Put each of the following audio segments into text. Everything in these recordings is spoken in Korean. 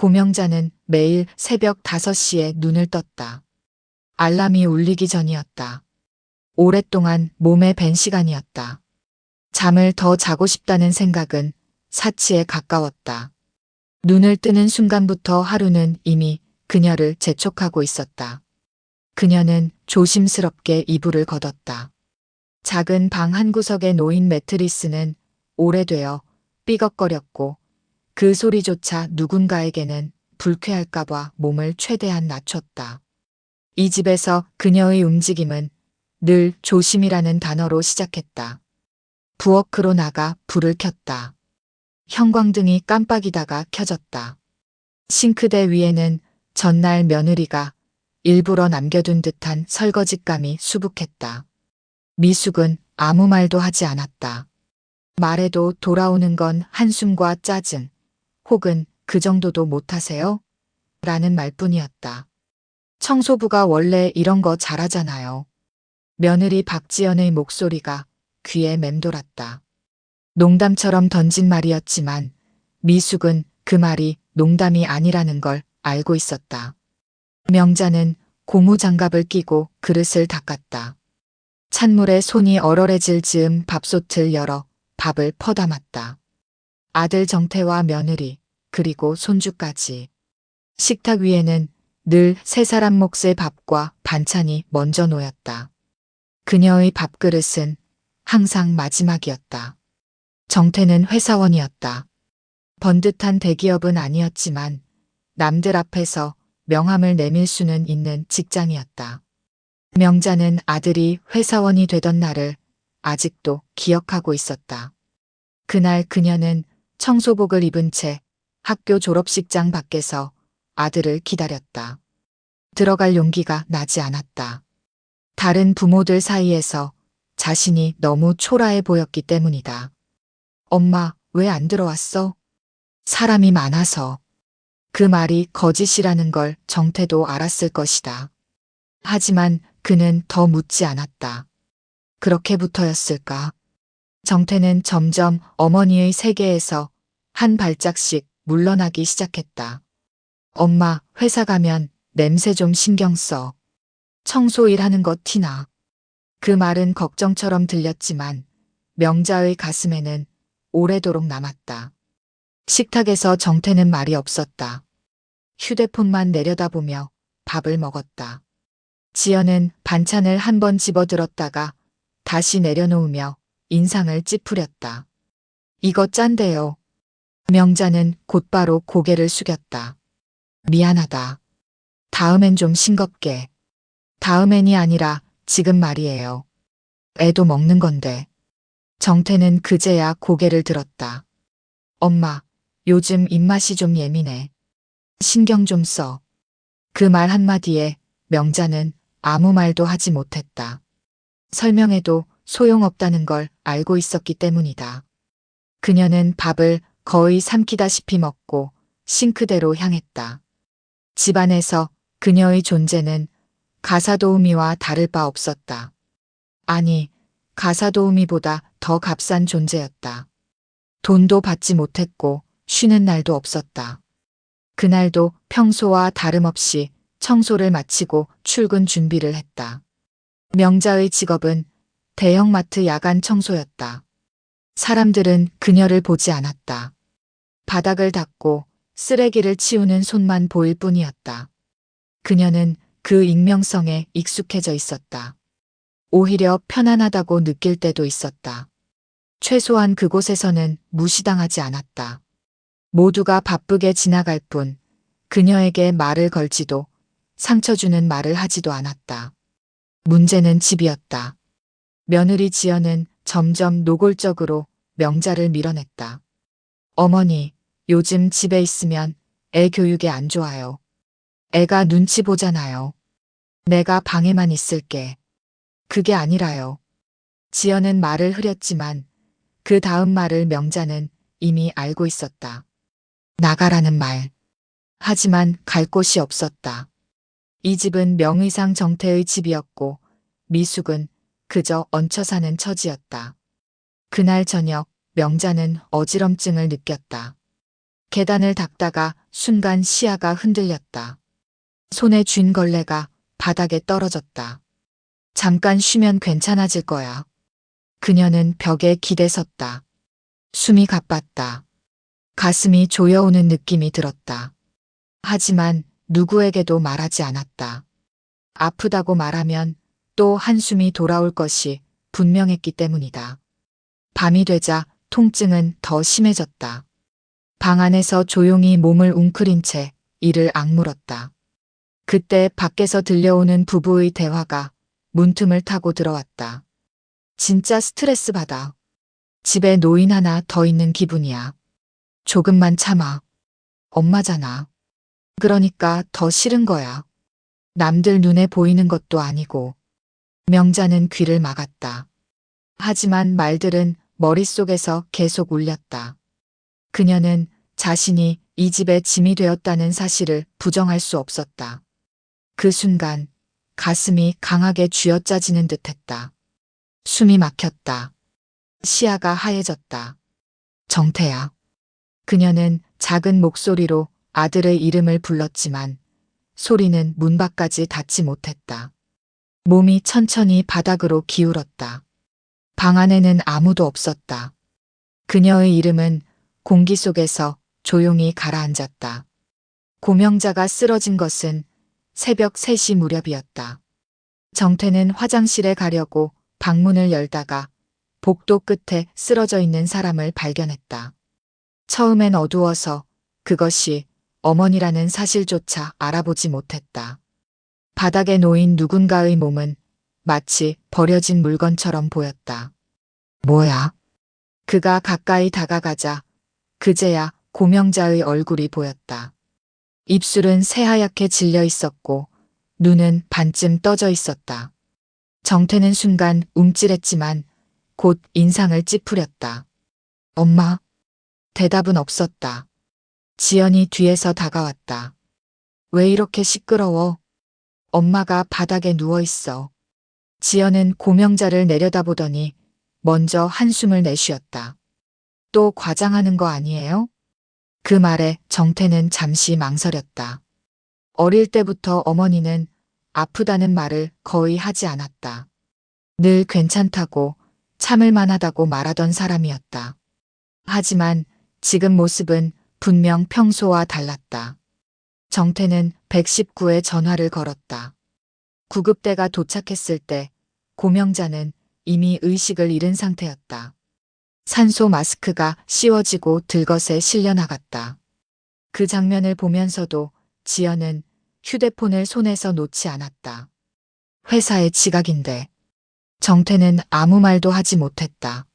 고명자는 매일 새벽 5시에 눈을 떴다. 알람이 울리기 전이었다. 오랫동안 몸에 밴 시간이었다. 잠을 더 자고 싶다는 생각은 사치에 가까웠다. 눈을 뜨는 순간부터 하루는 이미 그녀를 재촉하고 있었다. 그녀는 조심스럽게 이불을 걷었다. 작은 방 한 구석에 놓인 매트리스는 오래되어 삐걱거렸고 그 소리조차 누군가에게는 불쾌할까봐 몸을 최대한 낮췄다. 이 집에서 그녀의 움직임은 늘 조심이라는 단어로 시작했다. 부엌으로 나가 불을 켰다. 형광등이 깜빡이다가 켜졌다. 싱크대 위에는 전날 며느리가 일부러 남겨둔 듯한 설거짓감이 수북했다. 미숙은 아무 말도 하지 않았다. 말해도 돌아오는 건 한숨과 짜증, 혹은 그 정도도 못하세요? 라는 말뿐이었다. 청소부가 원래 이런 거 잘하잖아요. 며느리 박지연의 목소리가 귀에 맴돌았다. 농담처럼 던진 말이었지만 미숙은 그 말이 농담이 아니라는 걸 알고 있었다. 명자는 고무장갑을 끼고 그릇을 닦았다. 찬물에 손이 얼얼해질 즈음 밥솥을 열어 밥을 퍼담았다. 아들 정태와 며느리, 그리고 손주까지. 식탁 위에는 늘 세 사람 몫의 밥과 반찬이 먼저 놓였다. 그녀의 밥그릇은 항상 마지막이었다. 정태는 회사원이었다. 번듯한 대기업은 아니었지만 남들 앞에서 명함을 내밀 수는 있는 직장이었다. 명자는 아들이 회사원이 되던 날을 아직도 기억하고 있었다. 그날 그녀는 청소복을 입은 채 학교 졸업식장 밖에서 아들을 기다렸다. 들어갈 용기가 나지 않았다. 다른 부모들 사이에서 자신이 너무 초라해 보였기 때문이다. 엄마, 왜 안 들어왔어? 사람이 많아서. 그 말이 거짓이라는 걸 정태도 알았을 것이다. 하지만 그는 더 묻지 않았다. 그렇게부터였을까? 정태는 점점 어머니의 세계에서 한 발짝씩 물러나기 시작했다. 엄마, 회사 가면 냄새 좀 신경 써. 청소일 하는 거 티나. 그 말은 걱정처럼 들렸지만 명자의 가슴에는 오래도록 남았다. 식탁에서 정태는 말이 없었다. 휴대폰만 내려다보며 밥을 먹었다. 지연은 반찬을 한 번 집어들었다가 다시 내려놓으며 인상을 찌푸렸다. 이거 짠데요. 명자는 곧바로 고개를 숙였다. 미안하다. 다음엔 좀 싱겁게. 다음엔이 아니라 지금 말이에요. 애도 먹는 건데. 정태는 그제야 고개를 들었다. 엄마, 요즘 입맛이 좀 예민해. 신경 좀 써. 그 말 한마디에 명자는 아무 말도 하지 못했다. 설명해도 소용없다는 걸 알고 있었기 때문이다. 그녀는 밥을 거의 삼키다시피 먹고 싱크대로 향했다. 집안에서 그녀의 존재는 가사도우미와 다를 바 없었다. 아니, 가사도우미보다 더 값싼 존재였다. 돈도 받지 못했고 쉬는 날도 없었다. 그날도 평소와 다름없이 청소를 마치고 출근 준비를 했다. 명자의 직업은 대형마트 야간 청소였다. 사람들은 그녀를 보지 않았다. 바닥을 닦고 쓰레기를 치우는 손만 보일 뿐이었다. 그녀는 그 익명성에 익숙해져 있었다. 오히려 편안하다고 느낄 때도 있었다. 최소한 그곳에서는 무시당하지 않았다. 모두가 바쁘게 지나갈 뿐 그녀에게 말을 걸지도 상처 주는 말을 하지도 않았다. 문제는 집이었다. 며느리 지연은 점점 노골적으로 명자를 밀어냈다. 어머니, 요즘 집에 있으면 애 교육에 안 좋아요. 애가 눈치 보잖아요. 내가 방에만 있을게. 그게 아니라요. 지연은 말을 흐렸지만 그 다음 말을 명자는 이미 알고 있었다. 나가라는 말. 하지만 갈 곳이 없었다. 이 집은 명의상 정태의 집이었고 미숙은 그저 얹혀 사는 처지였다. 그날 저녁 명자는 어지럼증을 느꼈다. 계단을 닦다가 순간 시야가 흔들렸다. 손에 쥔 걸레가 바닥에 떨어졌다. 잠깐 쉬면 괜찮아질 거야. 그녀는 벽에 기대 섰다. 숨이 가빴다. 가슴이 조여오는 느낌이 들었다. 하지만 누구에게도 말하지 않았다. 아프다고 말하면 또 한숨이 돌아올 것이 분명했기 때문이다. 밤이 되자 통증은 더 심해졌다. 방 안에서 조용히 몸을 웅크린 채 이를 악물었다. 그때 밖에서 들려오는 부부의 대화가 문틈을 타고 들어왔다. 진짜 스트레스 받아. 집에 노인 하나 더 있는 기분이야. 조금만 참아. 엄마잖아. 그러니까 더 싫은 거야. 남들 눈에 보이는 것도 아니고. 명자는 귀를 막았다. 하지만 말들은 머릿속에서 계속 울렸다. 그녀는 자신이 이 집의 짐이 되었다는 사실을 부정할 수 없었다. 그 순간 가슴이 강하게 쥐어짜지는 듯했다. 숨이 막혔다. 시야가 하얘졌다. 정태야. 그녀는 작은 목소리로 아들의 이름을 불렀지만 소리는 문 밖까지 닿지 못했다. 몸이 천천히 바닥으로 기울었다. 방 안에는 아무도 없었다. 그녀의 이름은 공기 속에서 조용히 가라앉았다. 고명자가 쓰러진 것은 새벽 3시 무렵이었다. 정태는 화장실에 가려고 방문을 열다가 복도 끝에 쓰러져 있는 사람을 발견했다. 처음엔 어두워서 그것이 어머니라는 사실조차 알아보지 못했다. 바닥에 놓인 누군가의 몸은 마치 버려진 물건처럼 보였다. 뭐야? 그가 가까이 다가가자 그제야 고명자의 얼굴이 보였다. 입술은 새하얗게 질려 있었고 눈은 반쯤 떠져 있었다. 정태는 순간 움찔했지만 곧 인상을 찌푸렸다. 엄마. 대답은 없었다. 지연이 뒤에서 다가왔다. 왜 이렇게 시끄러워? 엄마가 바닥에 누워 있어. 지연은 고명자를 내려다보더니 먼저 한숨을 내쉬었다. 또 과장하는 거 아니에요? 그 말에 정태는 잠시 망설였다. 어릴 때부터 어머니는 아프다는 말을 거의 하지 않았다. 늘 괜찮다고 참을 만하다고 말하던 사람이었다. 하지만 지금 모습은 분명 평소와 달랐다. 정태는 119에 전화를 걸었다. 구급대가 도착했을 때 고명자는 이미 의식을 잃은 상태였다. 산소 마스크가 씌워지고 들것에 실려나갔다. 그 장면을 보면서도 지연은 휴대폰을 손에서 놓지 않았다. 회사의 지각인데. 정태는 아무 말도 하지 못했다.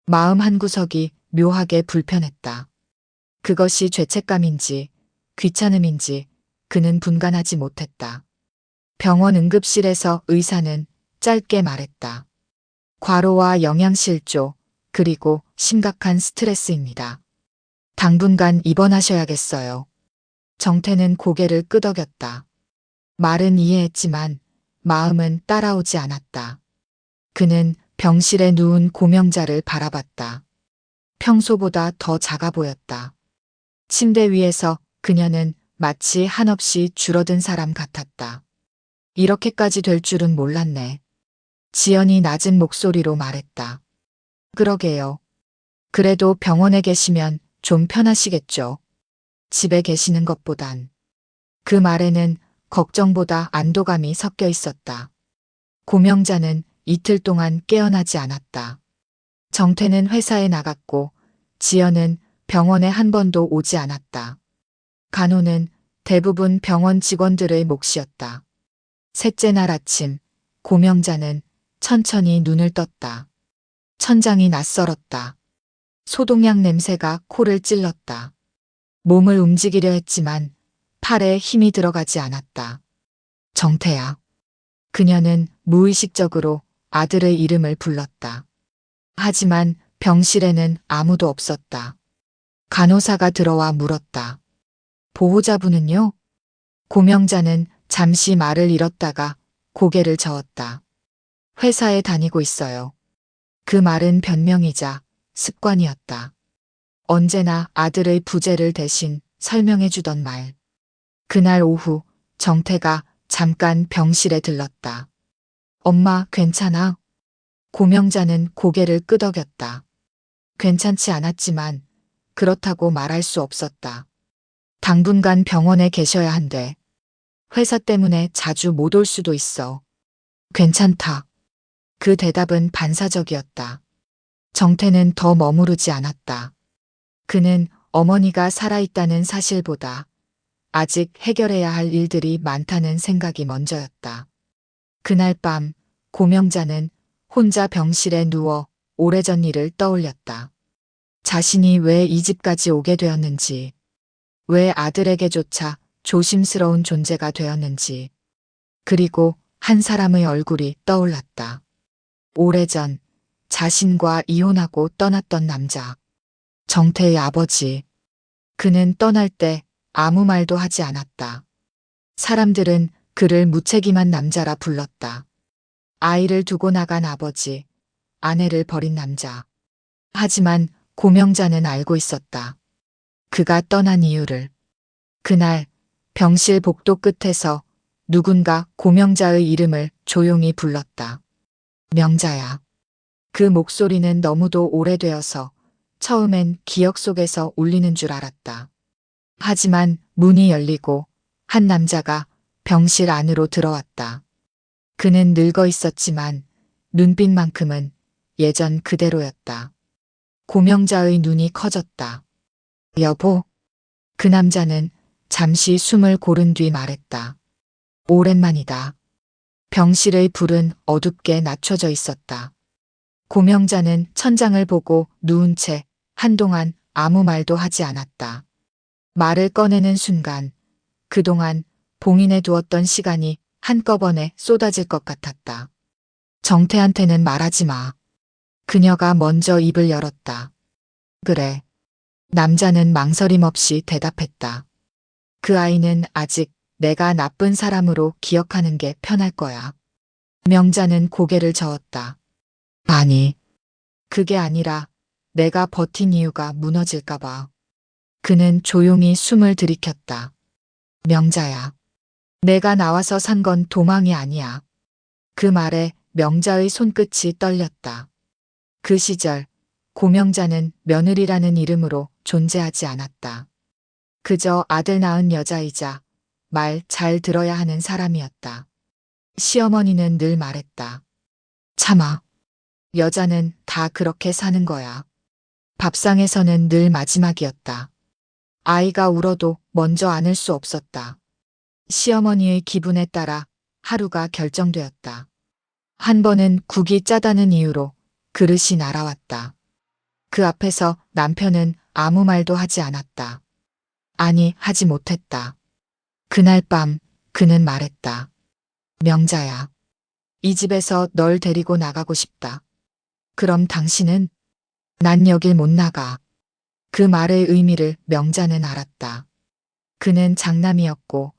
마음 한구석이 묘하게 불편했다. 그것이 죄책감인지 귀찮음인지 그는 분간하지 못했다. 병원 응급실에서 의사는 짧게 말했다. 과로와 영양실조 그리고 심각한 스트레스입니다. 당분간 입원하셔야겠어요. 정태는 고개를 끄덕였다. 말은 이해했지만 마음은 따라오지 않았다. 그는 병실에 누운 고명자를 바라봤다. 평소보다 더 작아 보였다. 침대 위에서 그녀는 마치 한없이 줄어든 사람 같았다. 이렇게까지 될 줄은 몰랐네. 지연이 낮은 목소리로 말했다. 그러게요. 그래도 병원에 계시면 좀 편하시겠죠. 집에 계시는 것보단. 그 말에는 걱정보다 안도감이 섞여 있었다. 고명자는 이틀 동안 깨어나지 않았다. 정태는 회사에 나갔고 지연은 병원에 한 번도 오지 않았다. 간호는 대부분 병원 직원들의 몫이었다. 셋째 날 아침 고명자는 천천히 눈을 떴다. 천장이 낯설었다. 소독약 냄새가 코를 찔렀다. 몸을 움직이려 했지만 팔에 힘이 들어가지 않았다. 정태야. 그녀는 무의식적으로 아들의 이름을 불렀다. 하지만 병실에는 아무도 없었다. 간호사가 들어와 물었다. 보호자분은요? 고명자는 잠시 말을 잃었다가 고개를 저었다. 회사에 다니고 있어요. 그 말은 변명이자 습관이었다. 언제나 아들의 부재를 대신 설명해 주던 말. 그날 오후 정태가 잠깐 병실에 들렀다. 엄마, 괜찮아? 고명자는 고개를 끄덕였다. 괜찮지 않았지만 그렇다고 말할 수 없었다. 당분간 병원에 계셔야 한대. 회사 때문에 자주 못 올 수도 있어. 괜찮다. 그 대답은 반사적이었다. 정태는 더 머무르지 않았다. 그는 어머니가 살아있다는 사실보다 아직 해결해야 할 일들이 많다는 생각이 먼저였다. 그날 밤 고명자는 혼자 병실에 누워 오래전 일을 떠올렸다. 자신이 왜 이 집까지 오게 되었는지, 왜 아들에게조차 조심스러운 존재가 되었는지, 그리고 한 사람의 얼굴이 떠올랐다. 오래전 자신과 이혼하고 떠났던 남자. 정태의 아버지. 그는 떠날 때 아무 말도 하지 않았다. 사람들은 그를 무책임한 남자라 불렀다. 아이를 두고 나간 아버지, 아내를 버린 남자. 하지만 고명자는 알고 있었다. 그가 떠난 이유를. 그날 병실 복도 끝에서 누군가 고명자의 이름을 조용히 불렀다. 명자야. 그 목소리는 너무도 오래되어서 처음엔 기억 속에서 울리는 줄 알았다. 하지만 문이 열리고 한 남자가 병실 안으로 들어왔다. 그는 늙어 있었지만 눈빛만큼은 예전 그대로였다. 고명자의 눈이 커졌다. 여보. 그 남자는 잠시 숨을 고른 뒤 말했다. 오랜만이다. 병실의 불은 어둡게 낮춰져 있었다. 고명자는 천장을 보고 누운 채 한동안 아무 말도 하지 않았다. 말을 꺼내는 순간 그동안 봉인해 두었던 시간이 한꺼번에 쏟아질 것 같았다. 정태한테는 말하지 마. 그녀가 먼저 입을 열었다. 그래. 남자는 망설임 없이 대답했다. 그 아이는 아직 내가 나쁜 사람으로 기억하는 게 편할 거야. 명자는 고개를 저었다. 아니, 그게 아니라 내가 버틴 이유가 무너질까봐. 그는 조용히 숨을 들이켰다. 명자야. 내가 나와서 산 건 도망이 아니야. 그 말에 명자의 손끝이 떨렸다. 그 시절 고명자는 며느리라는 이름으로 존재하지 않았다. 그저 아들 낳은 여자이자 말 잘 들어야 하는 사람이었다. 시어머니는 늘 말했다. 참아. 여자는 다 그렇게 사는 거야. 밥상에서는 늘 마지막이었다. 아이가 울어도 먼저 안을 수 없었다. 시어머니의 기분에 따라 하루가 결정되었다. 한 번은 국이 짜다는 이유로 그릇이 날아왔다. 그 앞에서 남편은 아무 말도 하지 않았다. 아니, 하지 못했다. 그날 밤 그는 말했다. 명자야. 이 집에서 널 데리고 나가고 싶다. 그럼 당신은? 난 여길 못 나가. 그 말의 의미를 명자는 알았다. 그는 장남이었고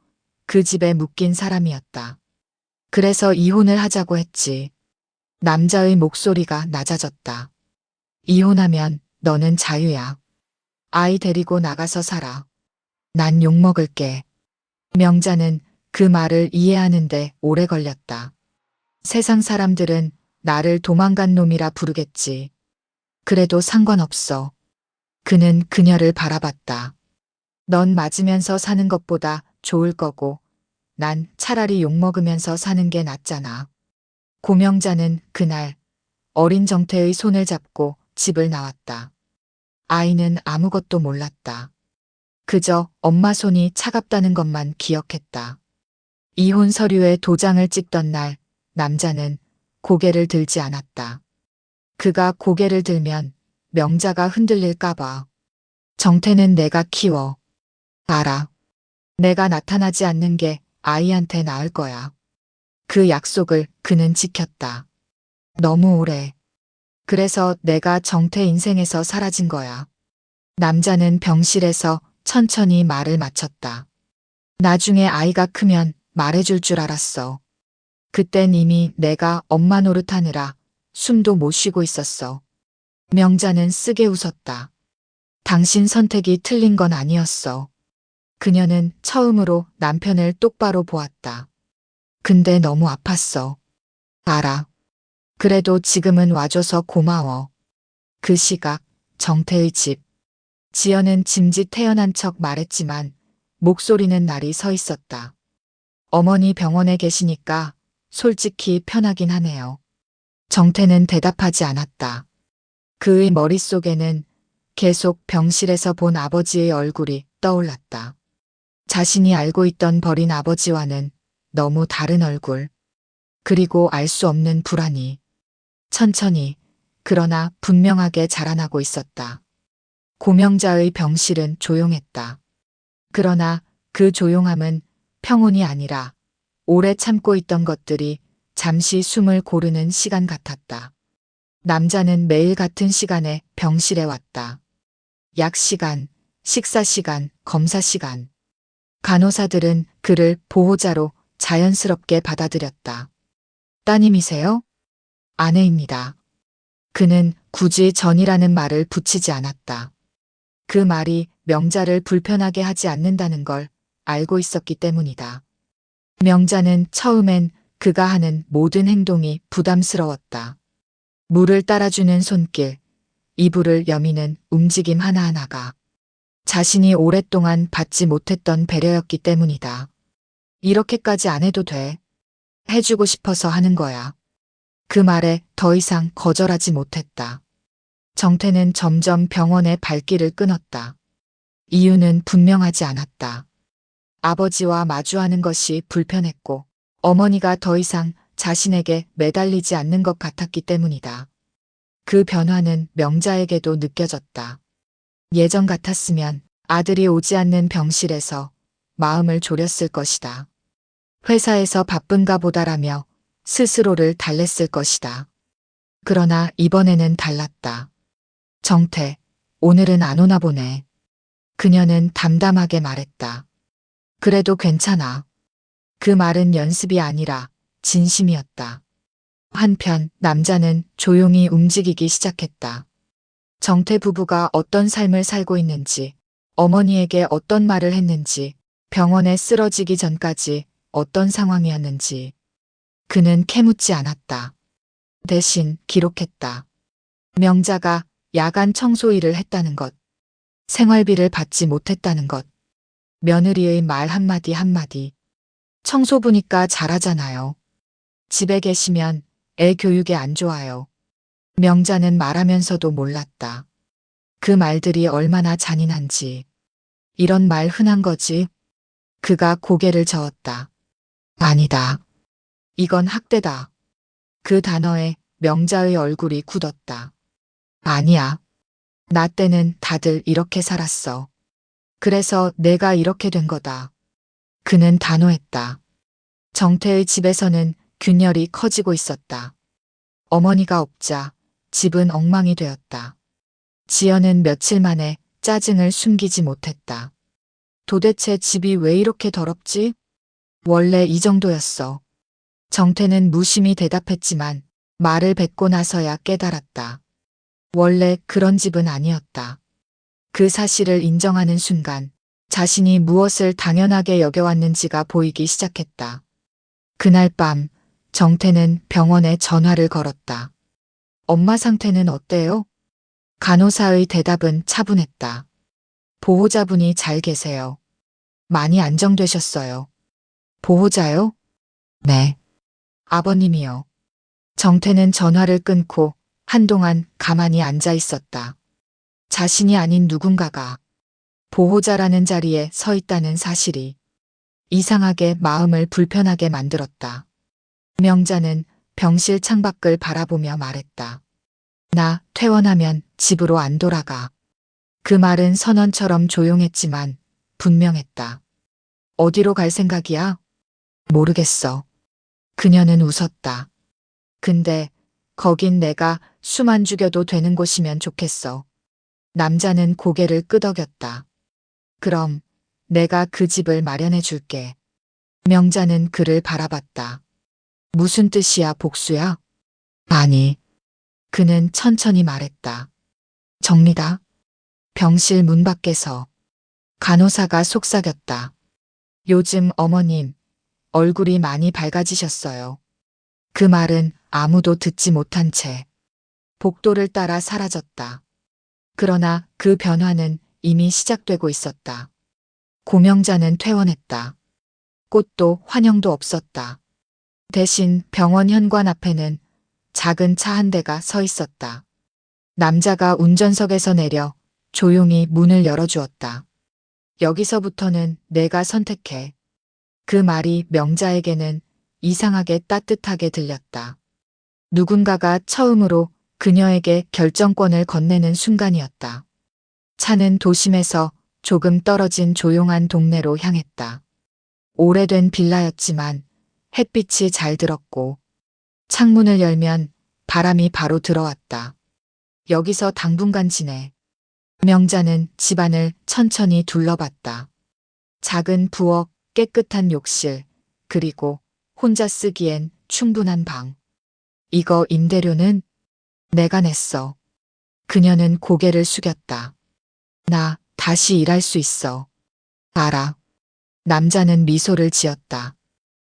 그 집에 묶인 사람이었다. 그래서 이혼을 하자고 했지. 남자의 목소리가 낮아졌다. 이혼하면 너는 자유야. 아이 데리고 나가서 살아. 난 욕먹을게. 명자는 그 말을 이해하는데 오래 걸렸다. 세상 사람들은 나를 도망간 놈이라 부르겠지. 그래도 상관없어. 그는 그녀를 바라봤다. 넌 맞으면서 사는 것보다 좋을 거고 난 차라리 욕먹으면서 사는 게 낫잖아. 고명자는 그날 어린 정태의 손을 잡고 집을 나왔다. 아이는 아무것도 몰랐다. 그저 엄마 손이 차갑다는 것만 기억했다. 이혼 서류에 도장을 찍던 날 남자는 고개를 들지 않았다. 그가 고개를 들면 명자가 흔들릴까봐. 정태는 내가 키워. 알아. 내가 나타나지 않는 게 아이한테 나을 거야. 그 약속을 그는 지켰다. 너무 오래. 그래서 내가 정태 인생에서 사라진 거야. 남자는 병실에서 천천히 말을 마쳤다. 나중에 아이가 크면 말해줄 줄 알았어. 그땐 이미 내가 엄마 노릇하느라 숨도 못 쉬고 있었어. 명자는 쓰게 웃었다. 당신 선택이 틀린 건 아니었어. 그녀는 처음으로 남편을 똑바로 보았다. 근데 너무 아팠어. 알아. 그래도 지금은 와줘서 고마워. 그 시각, 정태의 집. 지연은 짐짓 태연한 척 말했지만 목소리는 날이 서 있었다. 어머니 병원에 계시니까 솔직히 편하긴 하네요. 정태는 대답하지 않았다. 그의 머릿속에는 계속 병실에서 본 아버지의 얼굴이 떠올랐다. 자신이 알고 있던 버린 아버지와는 너무 다른 얼굴. 그리고 알 수 없는 불안이. 천천히, 그러나 분명하게 자라나고 있었다. 고명자의 병실은 조용했다. 그러나 그 조용함은 평온이 아니라 오래 참고 있던 것들이 잠시 숨을 고르는 시간 같았다. 남자는 매일 같은 시간에 병실에 왔다. 약 시간, 식사 시간, 검사 시간. 간호사들은 그를 보호자로 자연스럽게 받아들였다. 따님이세요? 아내입니다. 그는 굳이 전이라는 말을 붙이지 않았다. 그 말이 명자를 불편하게 하지 않는다는 걸 알고 있었기 때문이다. 명자는 처음엔 그가 하는 모든 행동이 부담스러웠다. 물을 따라주는 손길, 이불을 여미는 움직임 하나하나가 자신이 오랫동안 받지 못했던 배려였기 때문이다. 이렇게까지 안 해도 돼. 해주고 싶어서 하는 거야. 그 말에 더 이상 거절하지 못했다. 정태는 점점 병원의 발길을 끊었다. 이유는 분명하지 않았다. 아버지와 마주하는 것이 불편했고 어머니가 더 이상 자신에게 매달리지 않는 것 같았기 때문이다. 그 변화는 명자에게도 느껴졌다. 예전 같았으면 아들이 오지 않는 병실에서 마음을 졸였을 것이다. 회사에서 바쁜가 보다라며 스스로를 달랬을 것이다. 그러나 이번에는 달랐다. 정태, 오늘은 안 오나 보네. 그녀는 담담하게 말했다. 그래도 괜찮아. 그 말은 연습이 아니라 진심이었다. 한편 남자는 조용히 움직이기 시작했다. 정태 부부가 어떤 삶을 살고 있는지, 어머니에게 어떤 말을 했는지, 병원에 쓰러지기 전까지 어떤 상황이었는지. 그는 캐묻지 않았다. 대신 기록했다. 명자가 야간 청소 일을 했다는 것, 생활비를 받지 못했다는 것, 며느리의 말 한마디 한마디. 청소부니까 잘하잖아요. 집에 계시면 애 교육에 안 좋아요. 명자는 말하면서도 몰랐다. 그 말들이 얼마나 잔인한지. 이런 말 흔한 거지. 그가 고개를 저었다. 아니다. 이건 학대다. 그 단어에 명자의 얼굴이 굳었다. 아니야. 나 때는 다들 이렇게 살았어. 그래서 내가 이렇게 된 거다. 그는 단호했다. 정태의 집에서는 균열이 커지고 있었다. 어머니가 없자 집은 엉망이 되었다. 지연은 며칠 만에 짜증을 숨기지 못했다. 도대체 집이 왜 이렇게 더럽지? 원래 이 정도였어. 정태는 무심히 대답했지만 말을 뱉고 나서야 깨달았다. 원래 그런 집은 아니었다. 그 사실을 인정하는 순간 자신이 무엇을 당연하게 여겨왔는지가 보이기 시작했다. 그날 밤 정태는 병원에 전화를 걸었다. 엄마 상태는 어때요? 간호사의 대답은 차분했다. 보호자분이 잘 계세요. 많이 안정되셨어요. 보호자요? 네. 아버님이요. 정태는 전화를 끊고 한동안 가만히 앉아 있었다. 자신이 아닌 누군가가 보호자라는 자리에 서 있다는 사실이 이상하게 마음을 불편하게 만들었다. 명자는 병실 창밖을 바라보며 말했다. 나 퇴원하면 집으로 안 돌아가. 그 말은 선언처럼 조용했지만 분명했다. 어디로 갈 생각이야? 모르겠어. 그녀는 웃었다. 근데 거긴 내가 숨 안 죽여도 되는 곳이면 좋겠어. 남자는 고개를 끄덕였다. 그럼 내가 그 집을 마련해 줄게. 명자는 그를 바라봤다. 무슨 뜻이야, 복수야? 아니. 그는 천천히 말했다. 정리다. 병실 문 밖에서 간호사가 속삭였다. 요즘 어머님, 얼굴이 많이 밝아지셨어요. 그 말은 아무도 듣지 못한 채 복도를 따라 사라졌다. 그러나 그 변화는 이미 시작되고 있었다. 고명자는 퇴원했다. 꽃도 환영도 없었다. 대신 병원 현관 앞에는 작은 차 한 대가 서 있었다. 남자가 운전석에서 내려 조용히 문을 열어주었다. 여기서부터는 내가 선택해. 그 말이 명자에게는 이상하게 따뜻하게 들렸다. 누군가가 처음으로 그녀에게 결정권을 건네는 순간이었다. 차는 도심에서 조금 떨어진 조용한 동네로 향했다. 오래된 빌라였지만 햇빛이 잘 들었고 창문을 열면 바람이 바로 들어왔다. 여기서 당분간 지내. 명자는 집안을 천천히 둘러봤다. 작은 부엌, 깨끗한 욕실, 그리고 혼자 쓰기엔 충분한 방. 이거 임대료는 내가 냈어. 그녀는 고개를 숙였다. 나 다시 일할 수 있어. 알아. 남자는 미소를 지었다.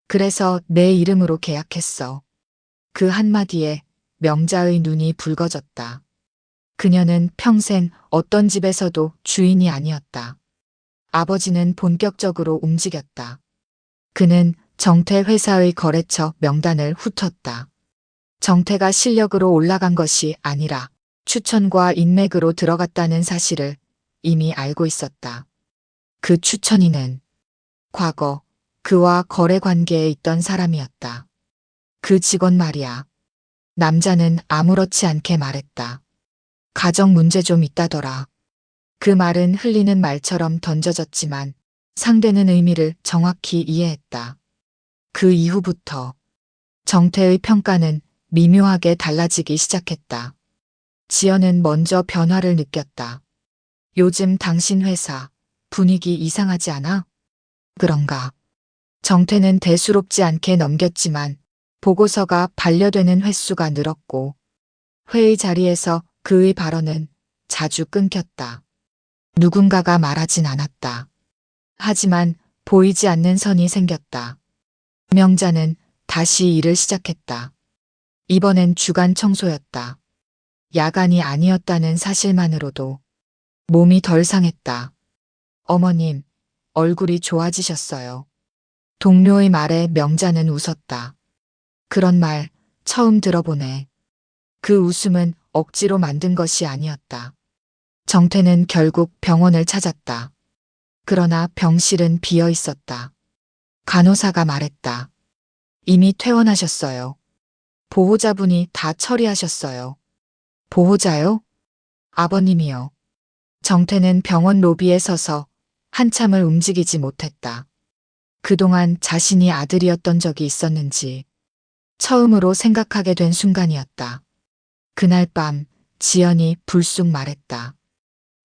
그래서 내 이름으로 계약했어. 그 한마디에 명자의 눈이 붉어졌다. 그녀는 평생 어떤 집에서도 주인이 아니었다. 아버지는 본격적으로 움직였다. 그는 정태 회사의 거래처 명단을 훑었다. 정태가 실력으로 올라간 것이 아니라 추천과 인맥으로 들어갔다는 사실을 이미 알고 있었다. 그 추천인은 과거 그와 거래 관계에 있던 사람이었다. 그 직원 말이야. 남자는 아무렇지 않게 말했다. 가정 문제 좀 있다더라. 그 말은 흘리는 말처럼 던져졌지만 상대는 의미를 정확히 이해했다. 그 이후부터 정태의 평가는 미묘하게 달라지기 시작했다. 지연은 먼저 변화를 느꼈다. 요즘 당신 회사 분위기 이상하지 않아? 그런가? 정태는 대수롭지 않게 넘겼지만 보고서가 반려되는 횟수가 늘었고 회의 자리에서 그의 발언은 자주 끊겼다. 누군가가 말하진 않았다. 하지만 보이지 않는 선이 생겼다. 명자는 다시 일을 시작했다. 이번엔 주간 청소였다. 야간이 아니었다는 사실만으로도 몸이 덜 상했다. 어머님, 얼굴이 좋아지셨어요. 동료의 말에 명자는 웃었다. 그런 말 처음 들어보네. 그 웃음은 억지로 만든 것이 아니었다. 정태는 결국 병원을 찾았다. 그러나 병실은 비어 있었다. 간호사가 말했다. 이미 퇴원하셨어요. 보호자분이 다 처리하셨어요. 보호자요? 아버님이요. 정태는 병원 로비에 서서 한참을 움직이지 못했다. 그동안 자신이 아들이었던 적이 있었는지 처음으로 생각하게 된 순간이었다. 그날 밤 지연이 불쑥 말했다.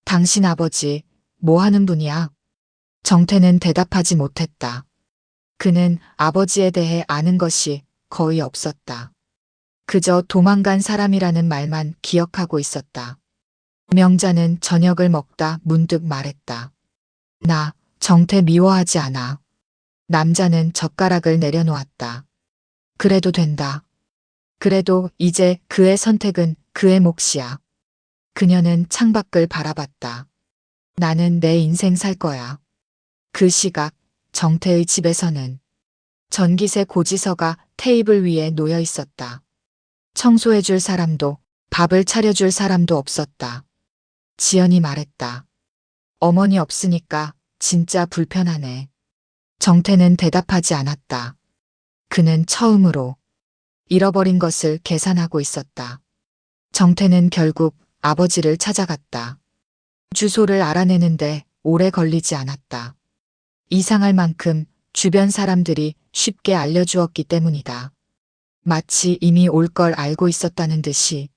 당신 아버지 뭐 하는 분이야? 정태는 대답하지 못했다. 그는 아버지에 대해 아는 것이 거의 없었다. 그저 도망간 사람이라는 말만 기억하고 있었다. 명자는 저녁을 먹다 문득 말했다. 나 정태 미워하지 않아. 남자는 젓가락을 내려놓았다. 그래도 된다. 그래도 이제 그의 선택은 그의 몫이야. 그녀는 창밖을 바라봤다. 나는 내 인생 살 거야. 그 시각 정태의 집에서는 전기세 고지서가 테이블 위에 놓여 있었다. 청소해줄 사람도 밥을 차려줄 사람도 없었다. 지연이 말했다. 어머니 없으니까 진짜 불편하네. 정태는 대답하지 않았다. 그는 처음으로 잃어버린 것을 계산하고 있었다. 정태는 결국 아버지를 찾아갔다. 주소를 알아내는데 오래 걸리지 않았다. 이상할 만큼 주변 사람들이 쉽게 알려주었기 때문이다. 마치 이미 올 걸 알고 있었다는 듯이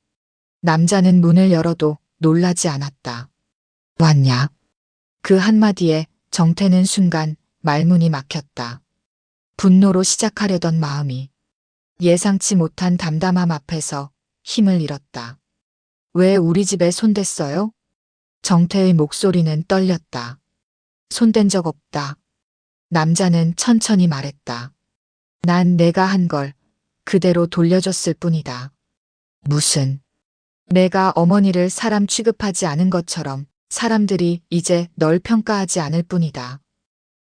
남자는 문을 열어도 놀라지 않았다. 왔냐? 그 한마디에 정태는 순간 말문이 막혔다. 분노로 시작하려던 마음이 예상치 못한 담담함 앞에서 힘을 잃었다. 왜 우리 집에 손댔어요? 정태의 목소리는 떨렸다. 손댄 적 없다. 남자는 천천히 말했다. 난 내가 한 걸 그대로 돌려줬을 뿐이다. 무슨, 내가 어머니를 사람 취급하지 않은 것처럼 사람들이 이제 널 평가하지 않을 뿐이다.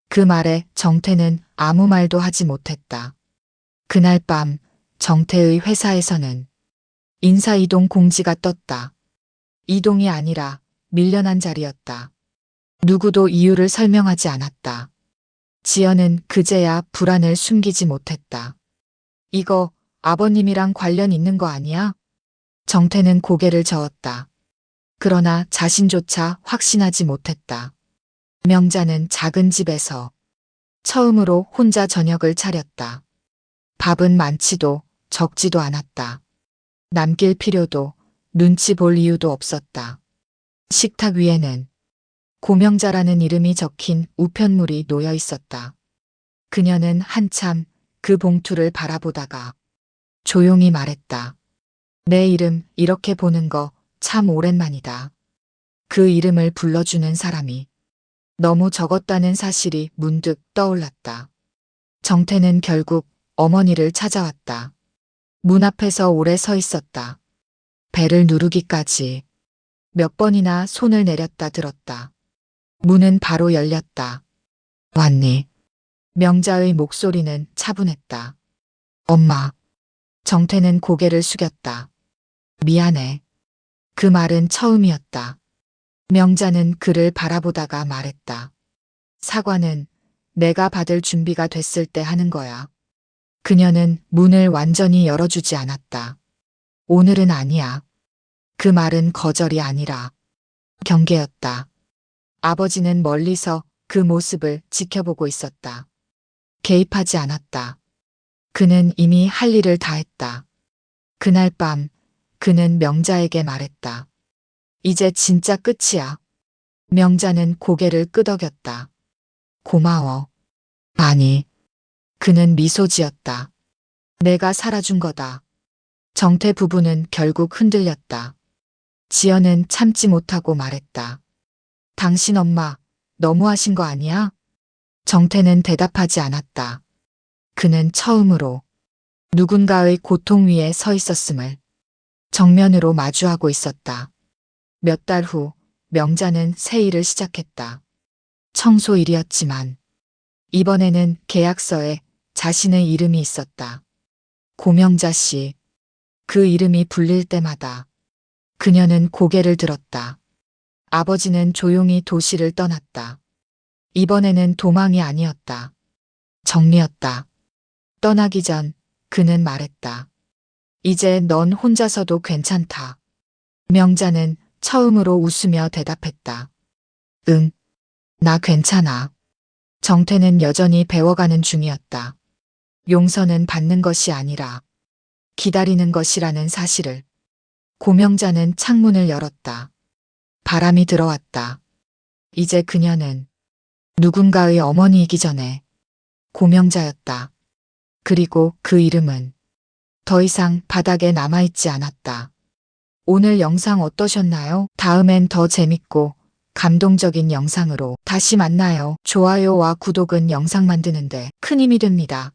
그 말에 정태는 아무 말도 하지 못했다. 그날 밤 정태의 회사에서는 인사이동 공지가 떴다. 이동이 아니라 밀려난 자리였다. 누구도 이유를 설명하지 않았다. 지연은 그제야 불안을 숨기지 못했다. 이거 아버님이랑 관련 있는 거 아니야? 정태는 고개를 저었다. 그러나 자신조차 확신하지 못했다. 명자는 작은 집에서 처음으로 혼자 저녁을 차렸다. 밥은 많지도 적지도 않았다. 남길 필요도 눈치 볼 이유도 없었다. 식탁 위에는 고명자라는 이름이 적힌 우편물이 놓여 있었다. 그녀는 한참 그 봉투를 바라보다가 조용히 말했다. 내 이름 이렇게 보는 거 참 오랜만이다. 그 이름을 불러주는 사람이 너무 적었다는 사실이 문득 떠올랐다. 정태는 결국 어머니를 찾아왔다. 문 앞에서 오래 서 있었다. 배를 누르기까지 몇 번이나 손을 내렸다 들었다. 문은 바로 열렸다. 왔니? 명자의 목소리는 차분했다. 엄마. 정태는 고개를 숙였다. 미안해. 그 말은 처음이었다. 명자는 그를 바라보다가 말했다. 사과는 내가 받을 준비가 됐을 때 하는 거야. 그녀는 문을 완전히 열어주지 않았다. 오늘은 아니야. 그 말은 거절이 아니라 경계였다. 아버지는 멀리서 그 모습을 지켜보고 있었다. 개입하지 않았다. 그는 이미 할 일을 다 했다. 그날 밤 그는 명자에게 말했다. 이제 진짜 끝이야. 명자는 고개를 끄덕였다. 고마워. 아니. 그는 미소 지었다. 내가 살아준 거다. 정태 부부는 결국 흔들렸다. 지연은 참지 못하고 말했다. 당신 엄마 너무하신 거 아니야? 정태는 대답하지 않았다. 그는 처음으로 누군가의 고통 위에 서 있었음을 정면으로 마주하고 있었다. 몇 달 후 명자는 새 일을 시작했다. 청소일이었지만 이번에는 계약서에 자신의 이름이 있었다. 고명자 씨. 그 이름이 불릴 때마다 그녀는 고개를 들었다. 아버지는 조용히 도시를 떠났다. 이번에는 도망이 아니었다. 정리였다. 떠나기 전 그는 말했다. 이제 넌 혼자서도 괜찮다. 명자는 처음으로 웃으며 대답했다. 응, 나 괜찮아. 정태는 여전히 배워가는 중이었다. 용서는 받는 것이 아니라 기다리는 것이라는 사실을. 고명자는 창문을 열었다. 바람이 들어왔다. 이제 그녀는 누군가의 어머니이기 전에 고명자였다. 그리고 그 이름은 더 이상 바닥에 남아있지 않았다. 오늘 영상 어떠셨나요? 다음엔 더 재밌고 감동적인 영상으로 다시 만나요. 좋아요와 구독은 영상 만드는데 큰 힘이 됩니다.